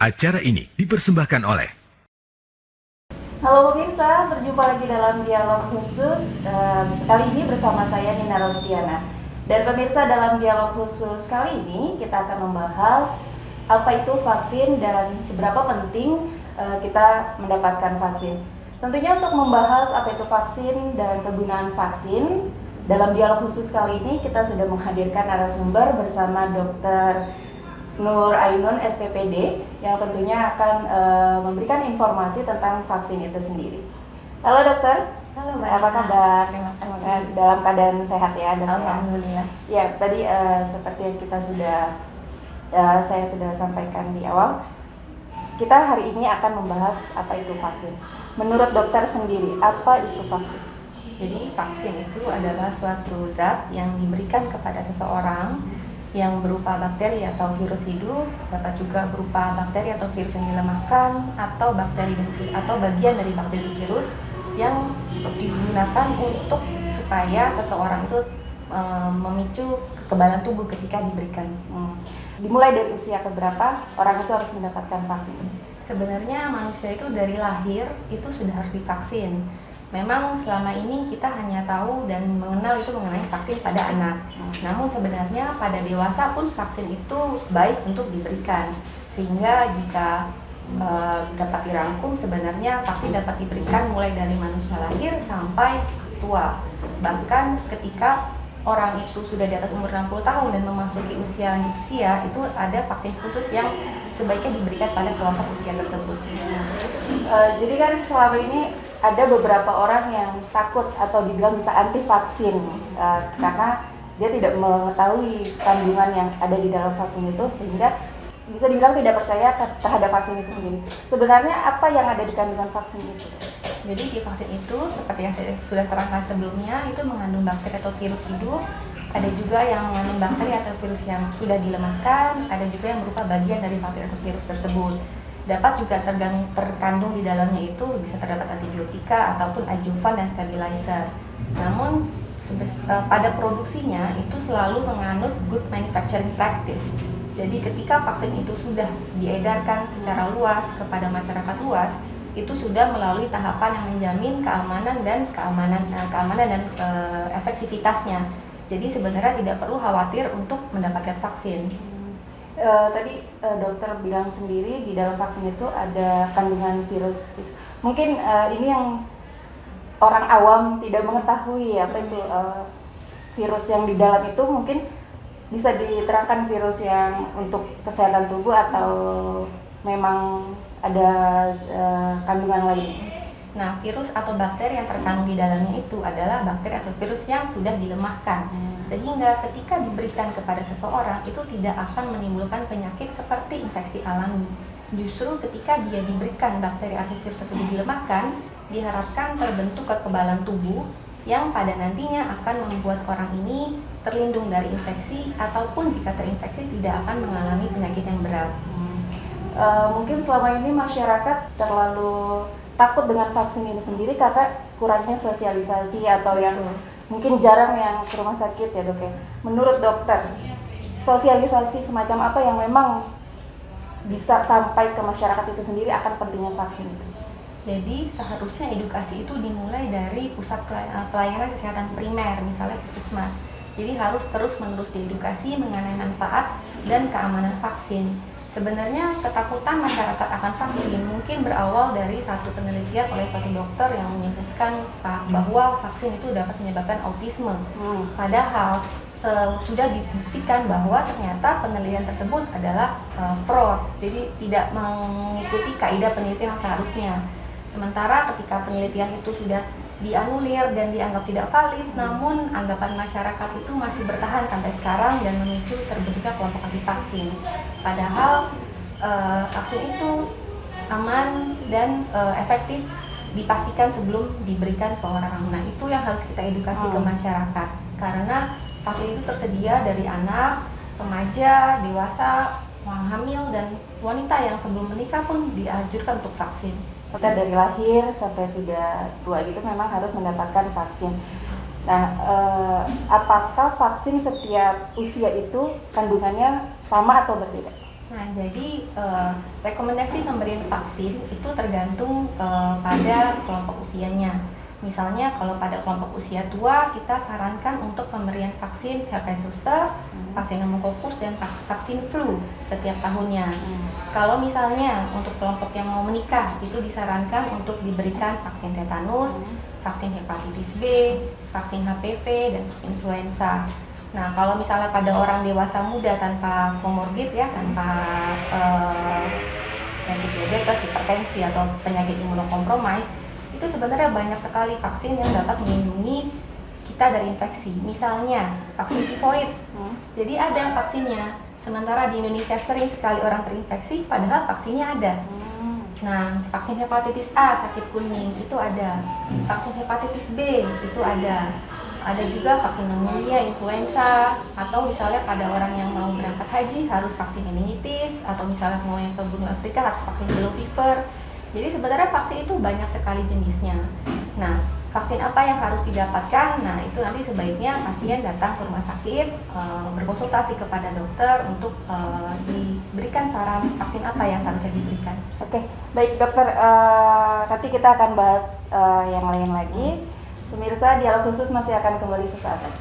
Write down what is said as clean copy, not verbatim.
Acara ini dipersembahkan oleh Halo pemirsa, berjumpa lagi dalam dialog khusus. Kali ini bersama saya Nina Rostiana. Dan pemirsa, dalam dialog khusus kali ini kita akan membahas apa itu vaksin dan seberapa penting kita mendapatkan vaksin. Tentunya untuk membahas apa itu vaksin dan kegunaan vaksin, dalam dialog khusus kali ini kita sudah menghadirkan narasumber bersama Dr. Nur Ainun SPPD yang tentunya akan memberikan informasi tentang vaksin itu sendiri. Halo dokter. Halo Mbak. Apa kabar? Terima kasih. Dalam keadaan sehat ya dokter? Alhamdulillah. Ya, tadi seperti yang kita saya sudah sampaikan di awal, kita hari ini akan membahas apa itu vaksin. Menurut dokter sendiri, apa itu vaksin? Jadi vaksin itu adalah suatu zat yang diberikan kepada seseorang yang berupa bakteri atau virus hidup, dapat juga berupa bakteri atau virus yang dilemahkan, atau bakteri atau bagian dari bakteri virus yang digunakan untuk supaya seseorang itu memicu kekebalan tubuh ketika diberikan. Dimulai dari usia keberapa orang itu harus mendapatkan vaksin? Sebenarnya manusia itu dari lahir itu sudah harus divaksin. Memang selama ini kita hanya tahu dan mengenal itu mengenai vaksin pada anak. Namun sebenarnya pada dewasa pun vaksin itu baik untuk diberikan. Sehingga jika dapat dirangkum, sebenarnya vaksin dapat diberikan mulai dari manusia lahir sampai tua. Bahkan ketika orang itu sudah di atas umur 60 tahun dan memasuki usia lanjut usia, itu ada vaksin khusus yang sebaiknya diberikan pada kelompok usia tersebut. Jadi kan selama ini ada beberapa orang yang takut atau dibilang bisa anti vaksin karena dia tidak mengetahui kandungan yang ada di dalam vaksin itu, sehingga bisa dibilang tidak percaya terhadap vaksin itu sendiri. Sebenarnya apa yang ada di kandungan vaksin itu? Jadi di vaksin itu, seperti yang saya sudah terangkan sebelumnya, itu mengandung bakteri atau virus hidup. Ada juga yang mengandung bakteri atau virus yang sudah dilemahkan, ada juga yang berupa bagian dari bakteri atau virus tersebut. Dapat juga terkandung di dalamnya itu bisa terdapat antibiotika ataupun adjuvan dan stabilizer. Namun pada produksinya itu selalu menganut good manufacturing practice. Jadi ketika vaksin itu sudah diedarkan secara luas kepada masyarakat luas, itu sudah melalui tahapan yang menjamin keamanan dan efektivitasnya. Jadi sebenarnya tidak perlu khawatir untuk mendapatkan vaksin. Tadi dokter bilang sendiri di dalam vaksin itu ada kandungan virus. Mungkin ini yang orang awam tidak mengetahui apa itu virus yang di dalam itu. Mungkin bisa diterangkan virus yang untuk kesehatan tubuh atau memang ada kandungan lain? Nah, virus atau bakteri yang terkandung di dalamnya itu adalah bakteri atau virus yang sudah dilemahkan. Sehingga ketika diberikan kepada seseorang itu tidak akan menimbulkan penyakit seperti infeksi alami. Justru ketika dia diberikan bakteri atau virus yang sudah dilemahkan, diharapkan terbentuk kekebalan tubuh yang pada nantinya akan membuat orang ini terlindung dari infeksi, ataupun jika terinfeksi tidak akan mengalami penyakit yang berat. Mungkin selama ini masyarakat terlalu takut dengan vaksin ini sendiri karena kurangnya sosialisasi atau yang mungkin jarang yang ke rumah sakit ya dok ya. Menurut dokter, sosialisasi semacam apa yang memang bisa sampai ke masyarakat itu sendiri akan pentingnya vaksin itu? Jadi seharusnya edukasi itu dimulai dari pusat pelayanan kesehatan primer, misalnya puskesmas. Jadi harus terus-menerus diedukasi mengenai manfaat dan keamanan vaksin. Sebenarnya ketakutan masyarakat akan vaksin mungkin berawal dari satu penelitian oleh suatu dokter yang menyebutkan bahwa vaksin itu dapat menyebabkan autisme. Padahal sudah dibuktikan bahwa ternyata penelitian tersebut adalah fraud, jadi tidak mengikuti kaidah penelitian yang seharusnya. Sementara ketika penelitian itu sudah dianulir dan dianggap tidak valid, namun anggapan masyarakat itu masih bertahan sampai sekarang dan memicu terbentuknya kelompok anti vaksin. Padahal vaksin itu aman dan efektif dipastikan sebelum diberikan ke orang. Nah, itu yang harus kita edukasi ke masyarakat, karena vaksin itu tersedia dari anak, remaja, dewasa, orang hamil, dan wanita yang sebelum menikah pun dianjurkan untuk vaksin. Kita dari lahir sampai sudah tua gitu memang harus mendapatkan vaksin. Nah, apakah vaksin setiap usia itu kandungannya sama atau berbeda? Nah, jadi rekomendasi pemberian vaksin itu tergantung pada kelompok usianya. Misalnya kalau pada kelompok usia tua, kita sarankan untuk pemberian vaksin herpes zoster, vaksin pneumococcus, dan vaksin flu setiap tahunnya. Kalau misalnya untuk kelompok yang mau menikah, itu disarankan untuk diberikan vaksin tetanus, vaksin hepatitis B, vaksin HPV, dan vaksin influenza. Nah, kalau misalnya pada orang dewasa muda tanpa komorbid ya, tanpa penyakit diabetes, hipertensi, atau penyakit imunokompromis, itu sebenarnya banyak sekali vaksin yang dapat melindungi kita dari infeksi. Misalnya vaksin tifoid. Jadi ada vaksinnya. Sementara di Indonesia sering sekali orang terinfeksi, padahal vaksinnya ada. Nah, vaksin hepatitis A, sakit kuning, itu ada. Vaksin hepatitis B, itu ada. Ada juga vaksin pneumonia, influenza, atau misalnya pada orang yang mau berangkat haji harus vaksin meningitis, atau misalnya mau yang ke benua Afrika harus vaksin yellow fever. Jadi sebenarnya vaksin itu banyak sekali jenisnya. Nah, vaksin apa yang harus didapatkan? Nah, itu nanti sebaiknya pasien datang ke rumah sakit, berkonsultasi kepada dokter untuk diberikan saran vaksin apa yang seharusnya diberikan. Oke, baik dokter, nanti kita akan bahas yang lain lagi. Pemirsa, dialog khusus masih akan kembali sesaat lagi.